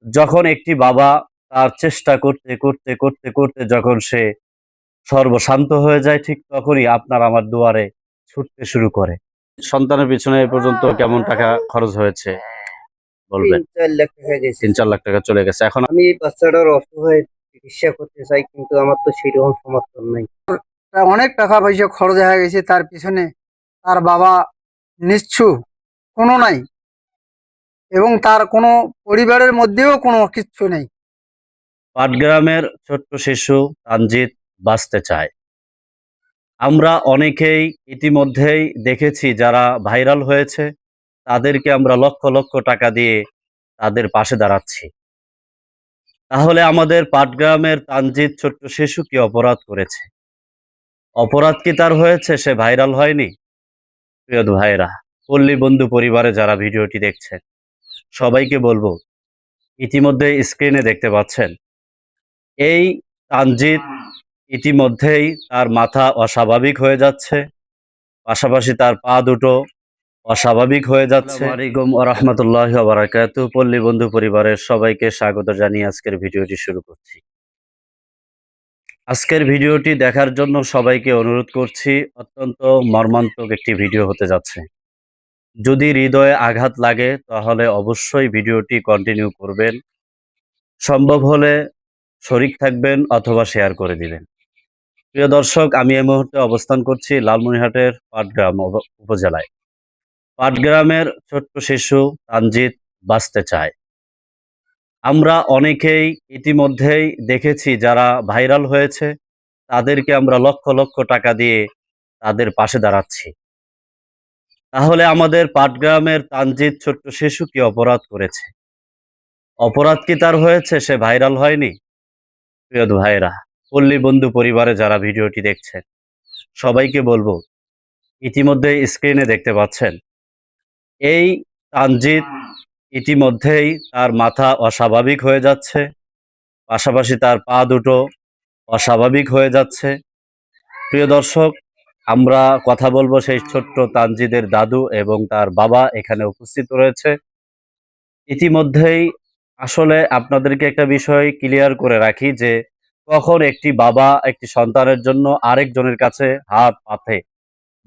যখন একটি বাবা তার চেষ্টা করতে করতে করতে করতে যখন সে সর্বশান্ত হয়ে যায়, ঠিক তখনই আপনার আমার দুয়ারে ছুটতে শুরু করে। সন্তানের পিছনে এ পর্যন্ত কেমন টাকা খরচ হয়েছে বলবেন? ৩-৪ লাখ টাকা গেছে। ৩-৪ লাখ টাকা চলে গেছে। এখন আমি এই বাচ্চাটার অসহায় চিকিৎসা করতে চাই, কিন্তু আমার তো সেরকম সমর্থন নাই। অনেক টাকা পয়সা খরচ হয়ে গেছে তার পিছনে। তার বাবা নিচ্ছু, কোনো নাই, এবং তার কোনো পরিবারের মধ্যেও কোনো কিচ্ছু নেই। পাটগ্রামের ছোট্ট শিশু তানজিৎ বাঁচতে চায়। আমরা অনেকেই ইতিমধ্যেই দেখেছি যারা ভাইরাল হয়েছে, তাদেরকে আমরা লক্ষ লক্ষ টাকা দিয়ে তাদের পাশে দাঁড়াচ্ছি। তাহলে আমাদের পাটগ্রামের তানজিৎ ছোট্ট শিশু কি অপরাধ করেছে? অপরাধ কি তার হয়েছে? সে ভাইরাল হয়নি? প্রিয় ভাইরা, পল্লী বন্ধু পরিবারে যারা ভিডিওটি দেখছেন, সবাইকে বলবো, ইতিমধ্যে স্ক্রিনে দেখতে পাচ্ছেন এই তানজিৎ ইতিমধ্যেই তার মাথা অস্বাভাবিক হয়ে যাচ্ছে, পাশাপাশি তার পা দুটো অস্বাভাবিক হয়ে যাচ্ছে। আসসালামু আলাইকুম ওয়া রাহমাতুল্লাহি ওয়া বারাকাতুহু। পল্লী বন্ধু পরিবারের সবাইকে স্বাগত জানিয়ে আজকের ভিডিওটি শুরু করছি। আজকের ভিডিওটি দেখার জন্য সবাইকে অনুরোধ করছি। অত্যন্ত মর্মান্তিক একটি ভিডিও হতে যাচ্ছে। যদি হৃদয়ে আঘাত লাগে তাহলে অবশ্যই ভিডিওটি কন্টিনিউ করবেন। সম্ভব হলে শরীক থাকবেন অথবা শেয়ার করে দিবেন। প্রিয় দর্শক, আমি এই মুহূর্তে অবস্থান করছি লালমনিরহাটের পাটগ্রাম উপজেলায়। পাটগ্রামের ছোট্ট শিশু তানজিৎ বাঁচতে চায়। আমরা অনেকেই ইতিমধ্যেই দেখেছি যারা ভাইরাল হয়েছে, তাদেরকে আমরা লক্ষ লক্ষ টাকা দিয়ে তাদের পাশে দাঁড়াচ্ছি। তাহলে আমাদের পাটগ্রামের তানজিৎ ছোট্ট শিশু কি অপরাধ করেছে? অপরাধ কি তার হয়েছে? সে ভাইরাল হয়নি? প্রিয় ভাইরা, পল্লী বন্ধু পরিবারে যারা ভিডিওটি দেখছেন, সবাইকে বলবো, ইতিমধ্যে স্ক্রিনে দেখতে পাচ্ছেন এই তানজিৎ ইতিমধ্যেই তার মাথা অস্বাভাবিক হয়ে যাচ্ছে, পাশাপাশি তার পা দুটো অস্বাভাবিক হয়ে যাচ্ছে। প্রিয় দর্শক, আমরা কথা বলবো সেই ছোট্ট তানজিদের দাদু এবং তার বাবা এখানে উপস্থিত রয়েছে। ইতিমধ্যেই আসলে আপনাদেরকে একটা বিষয় ক্লিয়ার করে রাখি যে কখন একটি বাবা একটি সন্তানের জন্য আরেকজনের কাছে হাত পাতে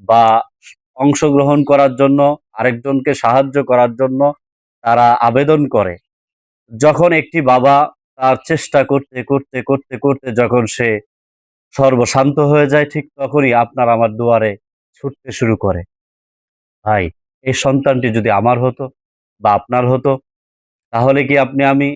বা অংশগ্রহণ করার জন্য, আরেকজনকে সাহায্য করার জন্য তারা আবেদন করে। যখন একটি বাবা তার চেষ্টা করতে করতে করতে করতে যখন সে সর্বশান্ত হয়ে যায়, ঠিক তখনই আপনার আমার দুয়ারে ছুটতে শুরু করে। ভাই, এই সন্তানটি যদি আমার হতো বা আপনার হতো, তাহলে কি আমি